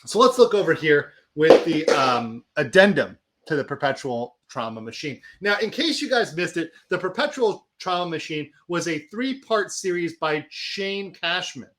So let's look over here with the addendum to the Perpetual Trauma Machine. Now, in case you guys missed it, the Perpetual Trauma Machine was a 3-part series by Shane Cashman.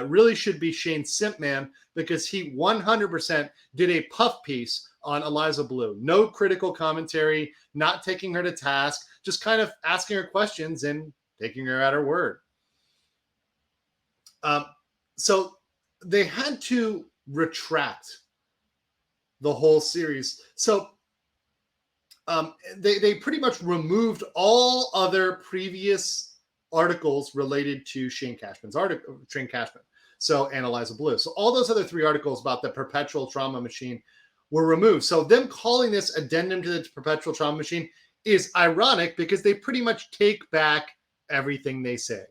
Really should be Shane Simpman, because he 100% did a puff piece on Eliza Blue. No critical commentary, not taking her to task, just kind of asking her questions and taking her at her word. So they had to retract the whole series. So they pretty much removed all other previous articles related to Shane Cashman. So, and Eliza Blue. So all those other 3 articles about the Perpetual Trauma Machine were removed. So them calling this addendum to the Perpetual Trauma Machine is ironic, because they pretty much take back everything they say.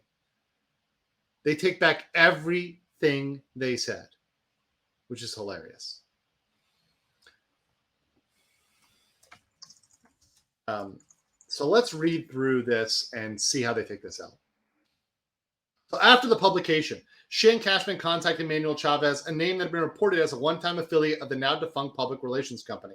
They take back everything they said, which is hilarious. So let's read through this and see how they take this out. So after the publication, Shane Cashman contacted Manuel Chavez, a name that had been reported as a one-time affiliate of the now defunct public relations company.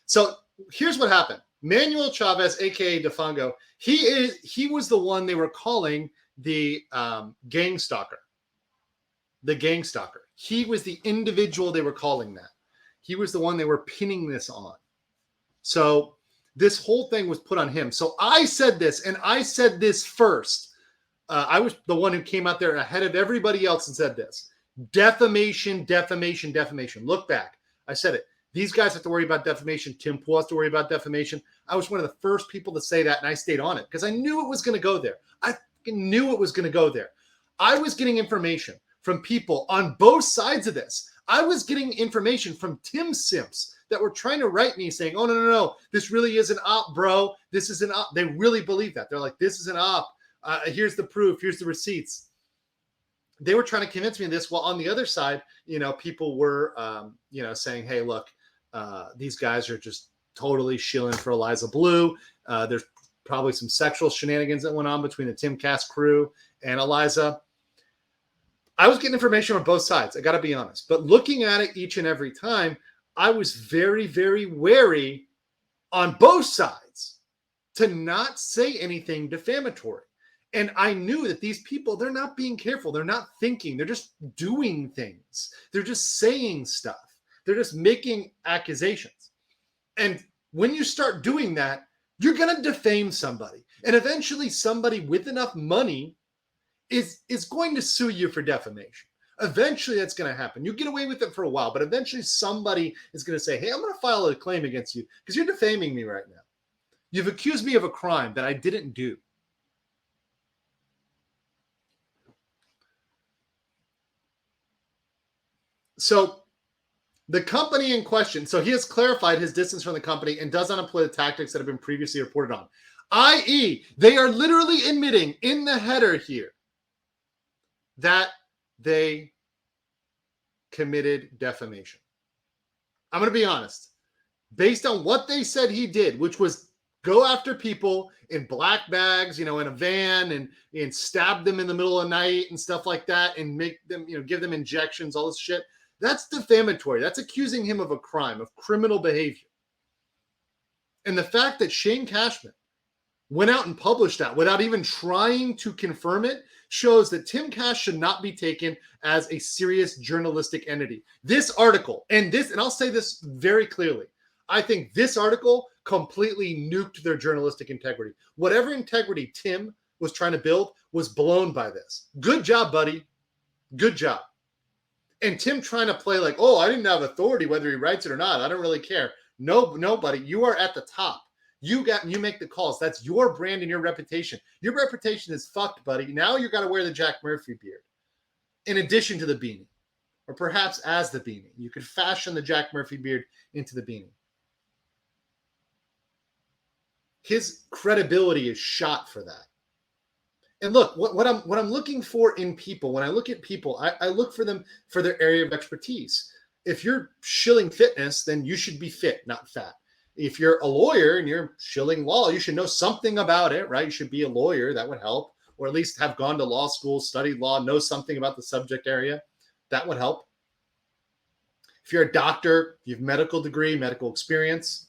So here's what happened. Manuel Chavez, aka Defungo, he was the one they were calling the gang stalker. The gang stalker. He was the individual they were calling that. He was the one they were pinning this on. So this whole thing was put on him. So I said this, and I said this first. I was the one who came out there ahead of everybody else and said this. Defamation, defamation, defamation. Look back. I said it. These guys have to worry about defamation. Tim Pool has to worry about defamation. I was one of the first people to say that, and I stayed on it because I knew it was going to go there. I knew it was going to go there. I was getting information from people on both sides of this. I was getting information from Tim Simps that were trying to write me saying, oh, no, this really is an op, bro. This is an op. They really believe that. They're like, this is an op. Here's the proof. Here's the receipts. They were trying to convince me of this. While on the other side, people were, saying, hey, look, these guys are just totally shilling for Eliza Blue. There's probably some sexual shenanigans that went on between the TimCast crew and Eliza. I was getting information on both sides. I got to be honest. But looking at it each and every time, I was very, very wary on both sides to not say anything defamatory. And I knew that these people, they're not being careful. They're not thinking. They're just doing things. They're just saying stuff. They're just making accusations. And when you start doing that, you're going to defame somebody. And eventually somebody with enough money is going to sue you for defamation. Eventually that's going to happen. You get away with it for a while, but eventually somebody is going to say, hey, I'm going to file a claim against you because you're defaming me right now. You've accused me of a crime that I didn't do. So the company in question, so he has clarified his distance from the company and does not employ the tactics that have been previously reported on. I.e., they are literally admitting in the header here that they committed defamation. I'm going to be honest. Based on what they said he did, which was go after people in black bags, in a van and stab them in the middle of the night and stuff like that and make them, give them injections, all this shit. That's defamatory. That's accusing him of a crime, of criminal behavior. And the fact that Shane Cashman went out and published that without even trying to confirm it shows that TimCast should not be taken as a serious journalistic entity. This article, and I'll say this very clearly, I think this article completely nuked their journalistic integrity. Whatever integrity Tim was trying to build was blown by this. Good job, buddy. Good job. And Tim trying to play like, oh, I didn't have authority whether he writes it or not. I don't really care. No, buddy. You are at the top. You make the calls. That's your brand and your reputation. Your reputation is fucked, buddy. Now you got to wear the Jack Murphy beard in addition to the beanie, or perhaps as the beanie. You could fashion the Jack Murphy beard into the beanie. His credibility is shot for that. And look, what I'm looking for in people, when I look at people, I look for them for their area of expertise. If you're shilling fitness, then you should be fit, not fat. If you're a lawyer and you're shilling law, you should know something about it, right? You should be a lawyer. That would help. Or at least have gone to law school, studied law, know something about the subject area. That would help. If you're a doctor, you have medical degree, medical experience.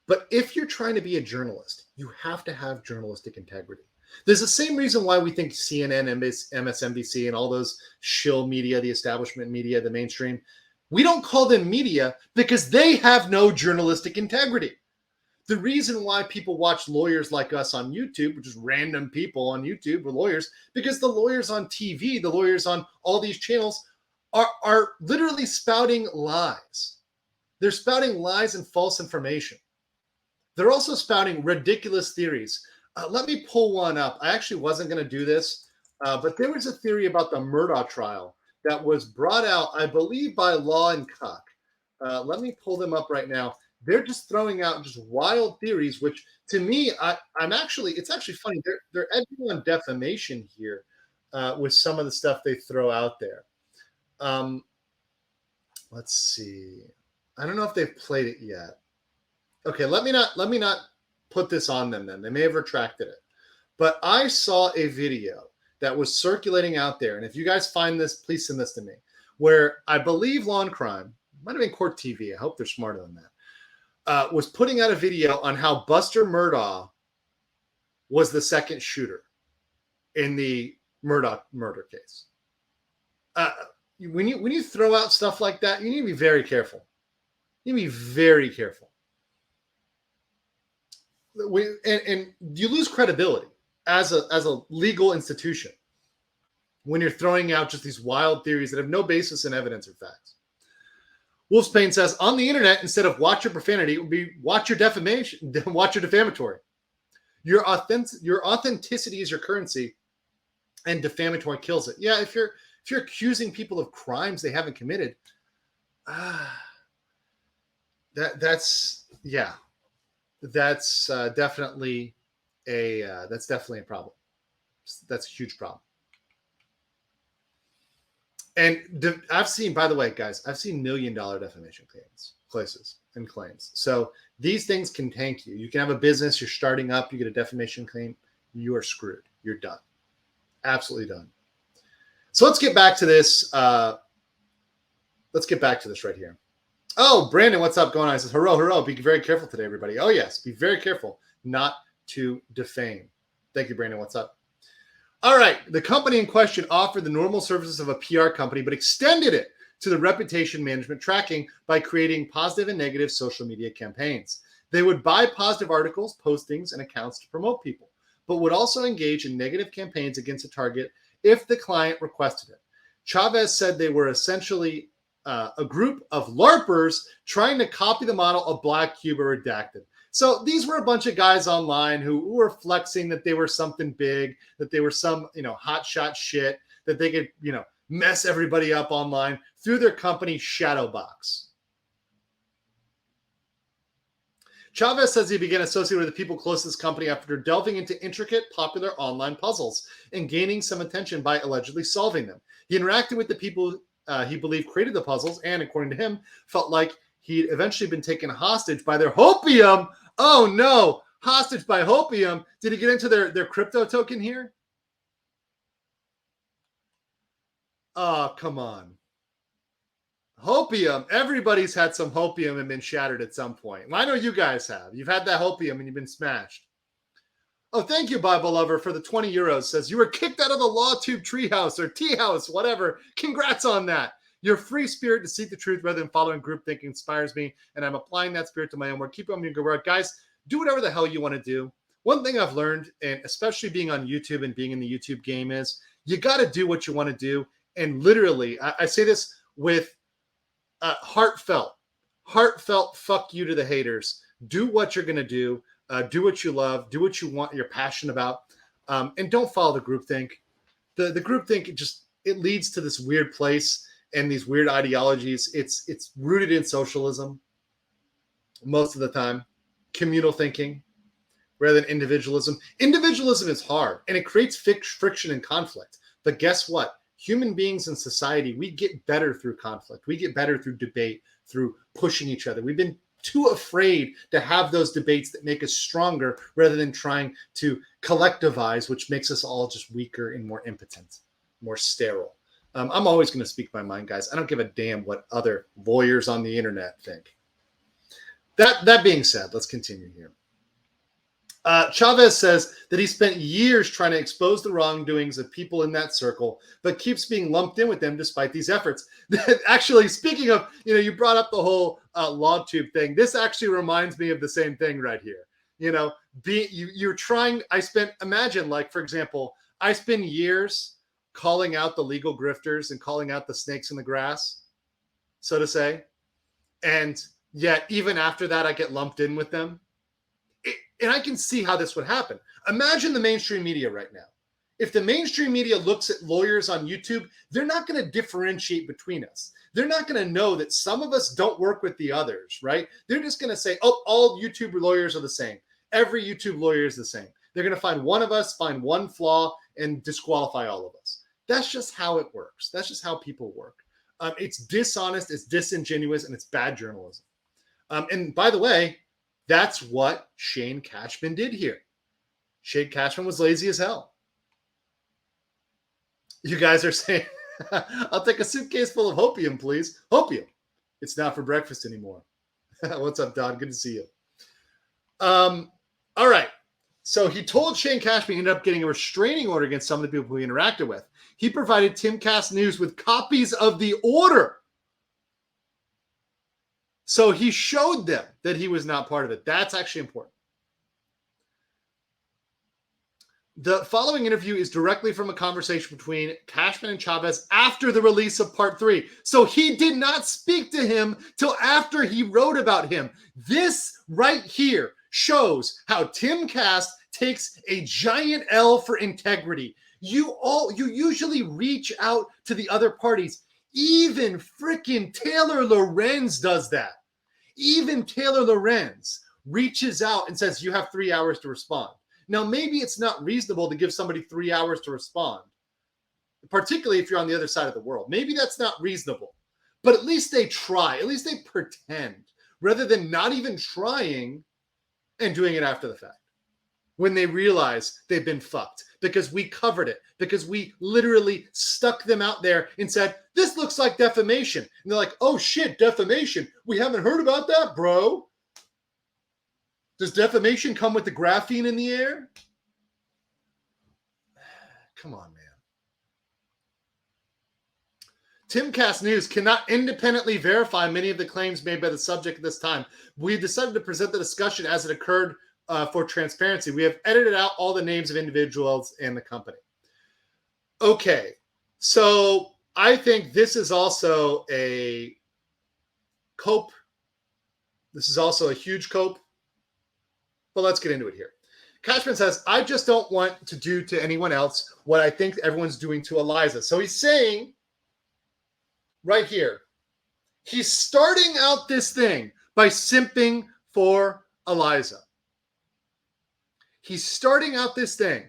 But if you're trying to be a journalist, you have to have journalistic integrity. There's the same reason why we think CNN, MSNBC, and all those shill media, the establishment media, the mainstream, we don't call them media because they have no journalistic integrity. The reason why people watch lawyers like us on YouTube, which is random people on YouTube or lawyers, because the lawyers on TV, the lawyers on all these channels are literally spouting lies. They're spouting lies and false information. They're also spouting ridiculous theories. Let me pull one up. I actually wasn't going to do this, but there was a theory about the Murdaugh trial that was brought out, I believe, by Law and Cuck. Let me pull them up right now. They're just throwing out just wild theories, which to me, it's actually funny. They're edging on defamation here with some of the stuff they throw out there. Let's see. I don't know if they've played it yet. Okay, let me not put this on them then. They may have retracted it. But I saw a video that was circulating out there. And if you guys find this, please send this to me. Where I believe Law and Crime, might have been Court TV. I hope they're smarter than that. Was putting out a video on how Buster Murdaugh was the second shooter in the Murdaugh murder case. When you throw out stuff like that, you need to be very careful. You need to be very careful. And you lose credibility as a legal institution when you're throwing out just these wild theories that have no basis in evidence or facts. Wolfsbane says, on the internet, instead of watch your profanity, it would be watch your defamation, watch your defamatory. Your authenticity is your currency, and defamatory kills it. Yeah, if you're accusing people of crimes they haven't committed, that's definitely a problem. That's a huge problem. And I've seen, by the way, guys, I've seen $1 million defamation claims. So these things can tank you. You can have a business, you're starting up, you get a defamation claim, you are screwed. You're done. Absolutely done. So let's get back to this. Let's get back to this right here. Oh, Brandon, what's up going on? He says, hello. Be very careful today, everybody. Oh, yes. Be very careful not to defame. Thank you, Brandon. What's up? All right. The company in question offered the normal services of a PR company, but extended it to the reputation management tracking by creating positive and negative social media campaigns. They would buy positive articles, postings, and accounts to promote people, but would also engage in negative campaigns against a target if the client requested it. Chavez said they were essentially a group of LARPers trying to copy the model of Black Cuba Redacted. So these were a bunch of guys online who were flexing that they were something big, that they were some, hotshot shit, that they could, mess everybody up online through their company Shadowbox. Chavez says he began associating with the people close to this company after delving into intricate, popular online puzzles and gaining some attention by allegedly solving them. He interacted with the people he believed created the puzzles and, according to him, felt like he'd eventually been taken hostage by their hopium. Oh, no. Hostage by hopium. Did he get into their crypto token here? Oh, come on. Hopium. Everybody's had some hopium and been shattered at some point. Well, I know you guys have. You've had that hopium and you've been smashed. Oh, thank you, Bible Lover, for the 20 euros. Says, you were kicked out of the LawTube treehouse or tea house, whatever. Congrats on that. Your free spirit to seek the truth rather than following groupthink inspires me, and I'm applying that spirit to my own work. Keep on your good work. Guys, do whatever the hell you want to do. One thing I've learned, and especially being on YouTube and being in the YouTube game, is you got to do what you want to do. And literally, I say this with heartfelt fuck you to the haters. Do what you're going to do. Do what you love. Do what you want. You're passionate about, and don't follow the groupthink. The groupthink it leads to this weird place and these weird ideologies. It's rooted in socialism most of the time, communal thinking rather than individualism. Individualism is hard and it creates friction and conflict. But guess what? Human beings in society, we get better through conflict. We get better through debate, through pushing each other. We've been too afraid to have those debates that make us stronger rather than trying to collectivize, which makes us all just weaker and more impotent, more sterile. I'm always going to speak my mind, guys. I don't give a damn what other lawyers on the internet think. That being said, let's continue here. Chavez says that he spent years trying to expose the wrongdoings of people in that circle, but keeps being lumped in with them despite these efforts. Actually, speaking of, you brought up the whole LawTube thing. This actually reminds me of the same thing right here. You're trying. Imagine, like, for example, I spend years calling out the legal grifters and calling out the snakes in the grass, so to say. And yet, even after that, I get lumped in with them. And I can see how this would happen. Imagine the mainstream media right now. If the mainstream media looks at lawyers on YouTube, they're not going to differentiate between us. They're not going to know that some of us don't work with the others, right? They're just going to say, oh, all YouTube lawyers are the same. Every YouTube lawyer is the same. They're going to find one of us, find one flaw, and disqualify all of us. That's just how it works. That's just how people work. It's dishonest, it's disingenuous, and it's bad journalism. And by the way, that's what Shane Cashman did here. Shane Cashman was lazy as hell. You guys are saying, I'll take a suitcase full of hopium, please. Hopium. It's not for breakfast anymore. What's up, Don? Good to see you. All right. So he told Shane Cashman he ended up getting a restraining order against some of the people he interacted with. He provided TimCast News with copies of the order. So he showed them that he was not part of it. That's actually important. The following interview is directly from a conversation between Cashman and Chavez after the release of part 3. So he did not speak to him till after he wrote about him. This right here shows how TimCast takes a giant L for integrity. You usually reach out to the other parties. Even freaking Taylor Lorenz does that. Even Taylor Lorenz reaches out and says, you have 3 hours to respond. Now, maybe it's not reasonable to give somebody 3 hours to respond, particularly if you're on the other side of the world. Maybe that's not reasonable, but at least they try. At least they pretend rather than not even trying and doing it after the fact when they realize they've been fucked because we covered it, because we literally stuck them out there and said, this looks like defamation. And they're like, oh shit, defamation. We haven't heard about that, bro. Does defamation come with the graphene in the air? Come on, man. TimCast News cannot independently verify many of the claims made by the subject at this time. We decided to present the discussion as it occurred for transparency. We have edited out all the names of individuals in the company. Okay, so I think this is also a cope. This is also a huge cope. But let's get into it here. Cashman says, I just don't want to do to anyone else what I think everyone's doing to Eliza. So he's saying right here, he's starting out this thing by simping for Eliza. He's starting out this thing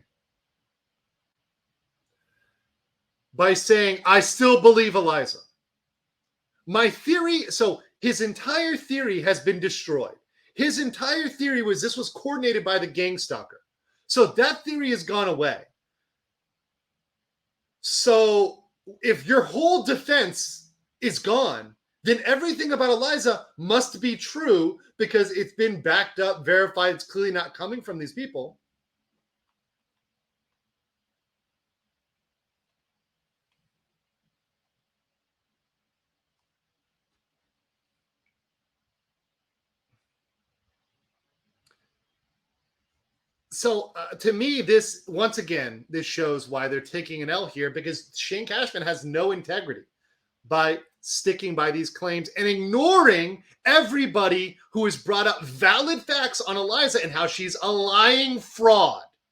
by saying, I still believe Eliza. My theory, so his entire theory has been destroyed. His entire theory was this was coordinated by the gang stalker. So that theory has gone away. So if your whole defense is gone, then everything about Eliza must be true because it's been backed up, verified. It's clearly not coming from these people. So to me, this, once again, this shows why they're taking an L here because Shane Cashman has no integrity by sticking by these claims and ignoring everybody who has brought up valid facts on Eliza and how she's a lying fraud.